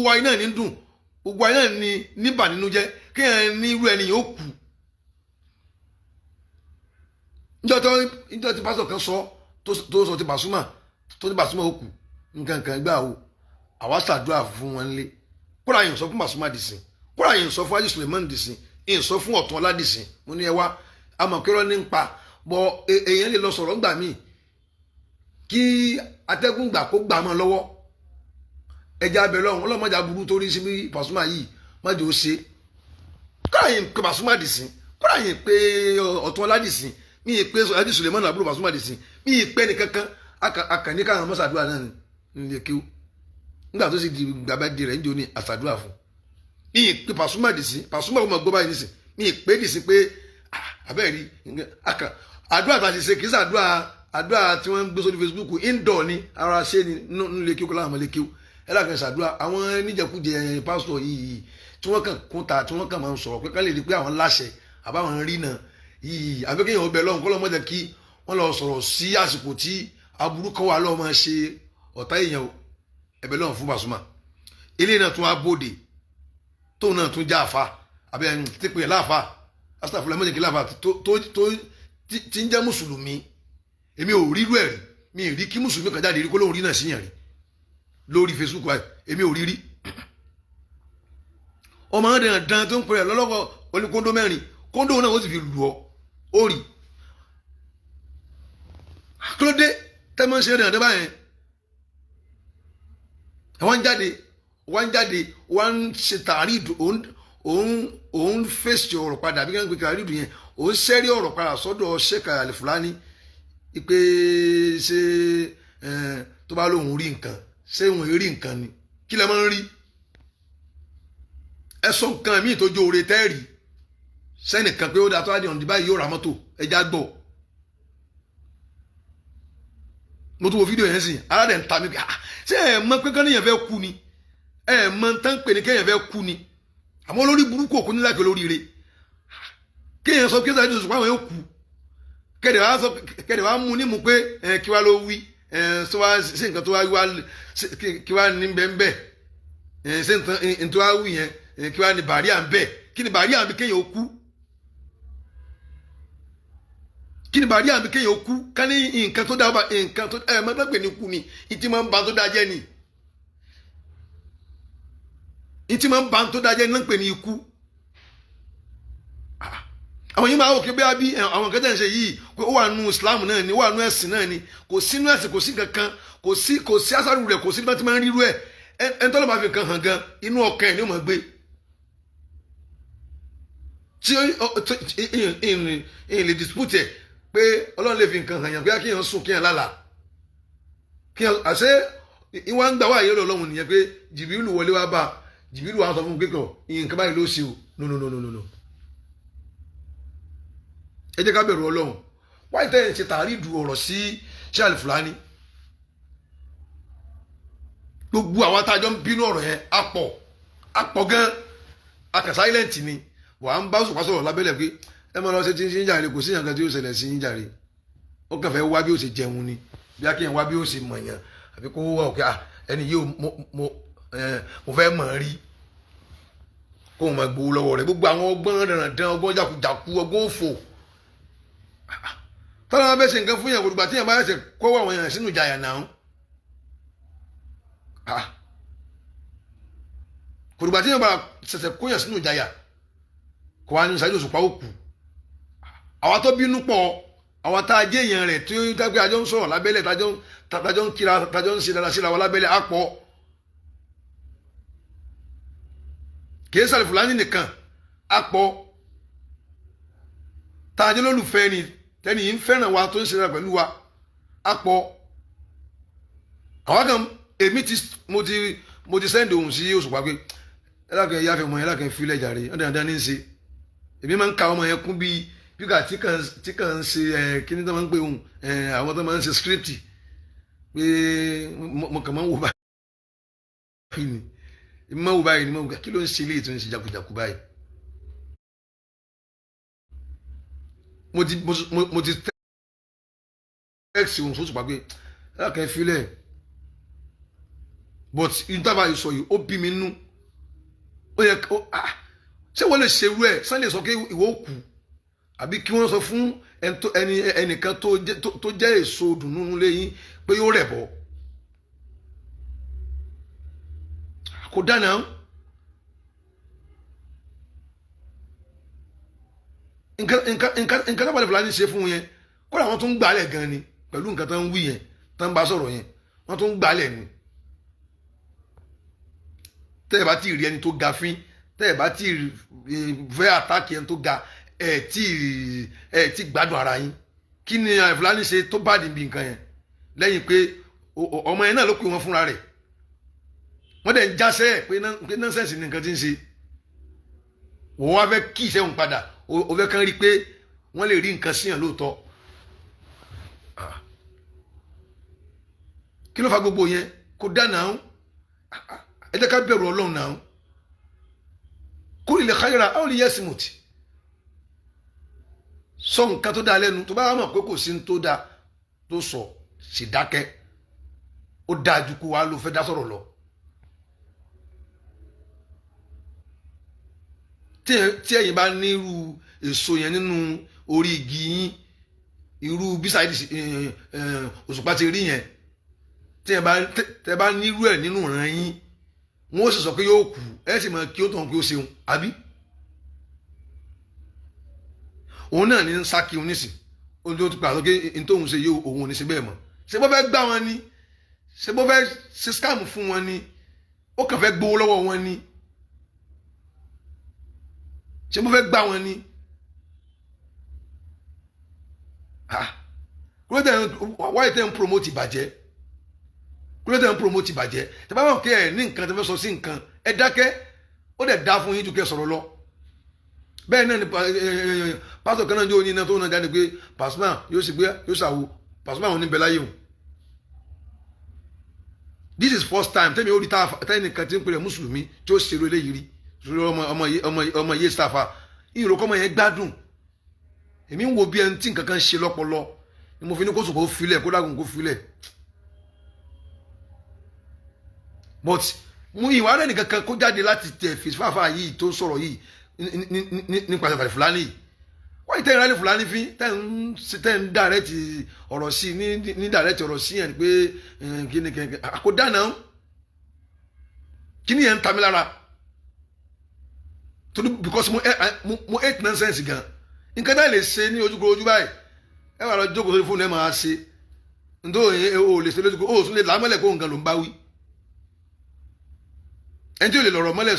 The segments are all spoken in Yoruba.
wa iná ní dùn gbogbo wa iná ní níbà nínú jẹ́ kéèyàn ní irú ẹni yóò kú níjọ́ tí pásítọ̀ kan sọ tó sọ ti Pasuma tó ní Pasuma ó kú nǹkan kan gbà o àwa ṣàdúrà fún wọn lé kóra yìí sọ fún Pasuma dìsìn kóra yìí sọ fún Ají Suleiman dìsìn yìí sọ fún Ọ̀tún Ọlá dìsìn mo ní ẹ wá amọ̀kẹ́rọ́ ní ń pa bọ èèyàn lè lọ sọ̀rọ̀ ńgbà míì kí atẹ́gùn gbà kó gbà mọ́ lọ́wọ́ ẹja abẹ lọ́hùn ọlọ́mọdé aburú tó rí sí bí Pasuma yìí mọ́jọ ó ṣe kóra yìí pé Pasuma dìsìn kóra yìí pé Ọ̀tún Ọlá dìsìn mi ì pé Ají Suleiman àbúrò Pasuma dìsìn mi ì pé nìkankan akànní káwọn mọ́sàdúrà náà nílé kíw nígbà tó sì di gbàgbà di rẹ̀ ń jò ní àsàdúrà fún mi ì pé Pasuma dìsìn Pasuma kò mọ̀ gbọ́ báyìí nísìn mi ì pé dìsìn pé abẹ́rẹ́ àdúrà tá a ti ṣe kì í sàdúrà àdúrà tí wọ́n ń gbé sórí Facebook indoor ni ara ṣe ni nílé kíw kọ́lá àwọn ilé kíw ẹ lákàn ṣàdúrà àwọn níjẹkújẹ pásítọ̀ yìí tí wọ́n kàn kúnta tí wọ́n kàn máa ń sọ̀rọ̀ pé ká lè rí pé àwọn láṣẹ àbáwọn rí náà yìí àbẹ́kẹ́yìn ọbẹ̀ lọ́hùn kọ́ lọ́mọdé kí wọ́n lọ sọ̀rọ̀ sí àsìkò tí aburú kan wà lọ́wọ́ máa ṣe ọ̀tá èèyàn ẹ̀bẹ̀ lọ́hùn fún Pasuma ilé náà tún abóde tóun náà tún já àfa àbẹ́ tí pè é láàfa astafurlah mọ́jẹ̀kí láàfa tí ń jẹ́ mùsùlùmí èmi ò rí rú ẹ̀ rí mi ì rí kí mùsùlùmí kan jáde rí kó lóun rí náà síyàn rí lórí Facebook wa èmi ò rí rí ọmọ náà dandan tó ń pè é lọ́lọ́kọ̀ oní kóńdó mẹ́rin kóńdó náà ó sì fi lù ọ́ ó rí kí ló dé tẹ́mọ̀ ń ṣe dandan báyẹn wọ́n ń jáde wọ́n ń ṣe tààrídù òun fèsì ọ̀rọ̀ padà bí wọ́n ń gbé tààrídù yẹn òun sẹ́rí ọ̀rọ̀ padà sọ́dọ̀ Sheikh Al-Fulani pé ṣé tó bá lóun rí nǹkan ṣé òun rí nǹkan ni kí lẹ máa ń rí ẹ̀sùn nǹkan míì tó jó oore tẹ́ẹ̀rì sẹ́nìkan pé ó dáa tó wá di ọ̀nà báyìí yóò ra mọ́tò ẹja gbọ́ mo tún wo fídíò yẹn sìn aládẹ̀ ń ta mi pé ṣé ẹ̀ mọ̀ pé kánìyàn fẹ́ kú ni ẹ̀ mọ̀ tán pè ní kéèyàn fẹ́ kú ni àmọ́ olórí burúkú òkú nílá ìpè lóríire kéèyàn sọ kéèyàn sọ pé àwọn yóò kú kẹ́dẹ̀ wá mú ní mu pé kí wá ló wí ṣé nǹkan tó wá kí wá ní bẹ́ẹ̀ ṣé nǹkan tó wá wí yẹn kí wá ní bàríà ń bẹ́ẹ̀ kí ni bàríà ń bí kéèyàn ó kú kí ni bàríà ń bí kéèyàn ó kú ká ní nǹkan tó dá nǹkan tó mọ́tàgbé ní kú ni ìtì máa ń ba tó dá jẹ́ ni ìtì máa ń ba tó dá jẹ́ ni náà ń pè ní ikú àwọn yìí máa wò kébé àbí àwọn nǹkan tẹ̀ ń ṣe yìí pé ó wà nù Islam náà ni ó wà nù ẹ̀sìn náà ni kò sínú ẹ̀sìn kò sí kankan kò sí àṣàrù rẹ̀ kò sí bí wọ́n ti máa ń rírú ẹ̀ ẹni tó lọ́ máa fi nǹkan hàn gan inú ọkàn ẹ̀ ni ó máa gbé tí ìyìn lè dispute ẹ̀ pé Ọlọ́run lè fi nǹkan hàn yàn pé kí yàn sùn kí yàn lálàá kí yàn àṣẹ ìwọ̀n ń gbà wáyé lọ́wọ́ nìyẹn pé Jìbìrìlù wọlé wá bá Jìbìrìlù wá sọ fún un pé kàn nǹkan báyìí ló ṣe o no ẹ jẹ́ ká bẹ̀rù Ọlọ́run wáyé tẹ́yìn ṣe tàrídù ọ̀rọ̀ sí Sheikh Al-Fulani gbogbo àwọn atájọ́ ń bínú ọ̀rọ̀ yẹn apọ̀ gan akà silent ni wà á ń bá sọ̀pá sọ̀rọ̀ lábẹ́lẹ̀ pé ẹ máa lọ ṣe tí ń ṣe ń jàre kò sí ìyànkan tí ó ṣẹlẹ̀ sí ń jàre ó kàn fẹ́ wá bí ó ṣe jẹun ni bí akéèyàn wá bí ó ṣe mọ̀yàn àbí kó wá òkè ẹni yìí mo fẹ́ mọ̀ rí kó o máa gbowó lọ́wọ́ rẹ̀ gbogbo àwọn ọgbọ́n dandan ọgbọ́n jàkújàkú ọgbọ́n òfò tọ́lá wọn bẹ́ẹ̀ ṣe nǹkan fún yàn kò dùgbà tí yàn bá ṣe kọ́wọ́ àwọn èèyàn sínú ìjàyà náà kò dùgbà tí yàn bá ṣẹ̀ṣẹ̀ kó yàn sínú ìjàyà kò wá ní Saheed Òṣùpá òkú àwa tó bínú pọ̀ àwa tá a jẹ́ èèyàn rẹ̀ tí ó dágbé àjọ ń sọ̀rọ̀ lábẹ́lẹ̀ tájọ́ ń kíra tájọ́ ń ṣe dára síra wa lábẹ́lẹ̀ á pọ̀ kì í sàlẹ̀ Fúlàní nìkan á pọ̀ tájọ́ lólùfẹ́ ni tẹ́ni yìí ń fẹ́ràn wa tó ń ṣe dára pẹ̀lú wa á pọ̀ àwa kan èmi mo ti sẹ́ndì ohun sí Òṣùpá pé ẹlẹ́kẹ̀ẹ́ yáfẹ́ ọmọ ẹlẹ́kẹ̀ẹ́ fílẹ̀ jàre ọ̀dẹ̀ dandan ní í ṣe èmi máa ń ka ọmọ yẹn kún bíi bíkà tí kàn ń ṣe kíní tó máa ń pè ohun àwọn tó máa ń ṣe script pé mo kàn máa ń wò báyìí ni èmi máa ń wò báyìí ni mo gbà kí ló ń ṣe ilé tó ń ṣe jakujaku báyìí mo ti text ohun sóṣùpá pé ẹlẹ́kẹ̀ẹ́ fílẹ̀ but ìtàbà ìsọ yìí ó bí mi nú ó yẹ ṣé wọ́n lè ṣerú ẹ̀ Sunday sọ pé ìwọ kù àbí kí wọ́n sọ fún ẹnìkan tó jẹ́ èso dùnú lẹ́yìn pé yóò rẹ̀ bọ́ kò dáná nǹkan tábàlẹ̀ Fúlàní ṣe fún yẹn kó làwọn tó ń gbálẹ̀ gan ni pẹ̀lú nǹkan tó ń wí yẹn tó ń bá sọ̀rọ̀ yẹn wọ́n tó ń gbálẹ̀ ni tẹ́ ẹ̀ bá ti rí ẹni tó ga fín tẹ́ ẹ̀ bá ti fẹ́ àtàkì ẹni tó ga ẹ̀ tí gbádùn ara yín kí ni Fúlàní ṣe tó bá dìbì nǹkan yẹn lẹ́yìn pé ọmọ yẹn náà ló pè wọ́n fúnra rẹ̀ wọ́n dẹ̀ ń jásẹ́ ẹ̀ pé nọ́ńsẹ̀nsì ni nǹkan ti ń ṣe òun wá fẹ́ kí ìṣẹ́ òun padà ó fẹ́ kán rí i pé wọ́n lè rí nǹkan síyàn lóòótọ́ kí ló fa gbogbo yẹn kò dá náà ẹ jẹ́ ká bẹ̀rù Ọlọ́run náà kó lè káyọ̀rọ̀ àwọn olè yẹ simoti sọ nǹkan tó dáa lẹ́nu tó bá mọ̀ pé kò sí ní tó dáa tó sọ sì dákẹ́ ó dáa ju kó wa ló fẹ́ dá sọ̀rọ̀ lọ. tí ẹ̀yin bá ní irú èso yẹn nínú orí igi yín irú bísáìdì òṣùpá ti rí yẹn tí ẹ bá ní irú ẹ̀ nínú ìran yín wọ́n sì sọ pé yóò kú ẹ sì mọ̀ kí ó tàn pé ó ṣeun àbí òun náà ní ń sá kí òun nísìn ohun tó ti pàṣẹ pé n tóun ṣe yóò òun ò ní ṣe bẹ́ẹ̀ mọ́ ṣé bó fẹ́ gbá wọn ni ṣé bó fẹ́ ṣe scam fún wọn ni ó kàn fẹ́ gbowó lọ́wọ́ wọn ni ṣé mo fẹ́ gbá wọn ni wáyé tẹ́ ń promote ìbàjẹ́ kúlẹ̀ tẹ́ ń promote ìbàjẹ́ tẹ́ bá wọn kí ẹ ní nǹkan tẹ́ fẹ́ sọ sí nǹkan ẹ dákẹ́ ó dẹ̀ dá fún yín ju kẹ́ sọ̀rọ̀ lọ bẹ́ẹ̀ náà ni pásítọ̀ kan náà yóò ní iná tó náà jáde pé Pasuma yóò sì gbé yóò ṣàwo Pasuma wọn ní bẹ láyé o this is first time tẹ́mi ó rí tẹ́nìkan tí ń pè rẹ̀ mùsùlùmí tí ó ṣèrò eléyìí rí ọmọ yé sáfà ìrò kọ́mọ yẹn gbádùn èmi ń wo bí ẹni tí nǹkan kan ṣe lọ́pọlọ ni mo fi ní kó sùn kó filẹ̀ kó dàgùn kó filẹ̀ but mo ìwà rẹ̀ nìkan kan kó jáde láti tẹ̀ fìfáfá yìí tó sọ̀rọ̀ yìí nípa ìfàlẹ̀ Fúlàní wọ́n tẹ́ ìrẹ́lẹ̀ Fúlàní fi tẹ́ ń dàrẹ́tì ọ̀rọ̀ sí ní dàrẹ́tì ọ̀rọ̀ sí yẹn pé kíni kò dáná kíni yẹn ń ta mi lára because mo hate nonsense gan nǹkan náà lè ṣe ní ojúkòrò ojú báyìí ẹ wà lọ jókòó sórí fóònù ẹ máa ṣe nítorí o lè ṣe lójúkòrò o tún lè lámọ́lẹ̀ kó nǹkan ló ń bá wí ẹni tí ò lè lọ̀rọ̀ mọ́lẹ̀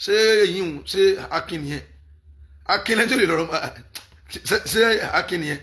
ṣé èyí ń ṣe akin nìyẹn akin ẹni tí ò lè lọ̀rọ̀ ṣé akin nìyẹn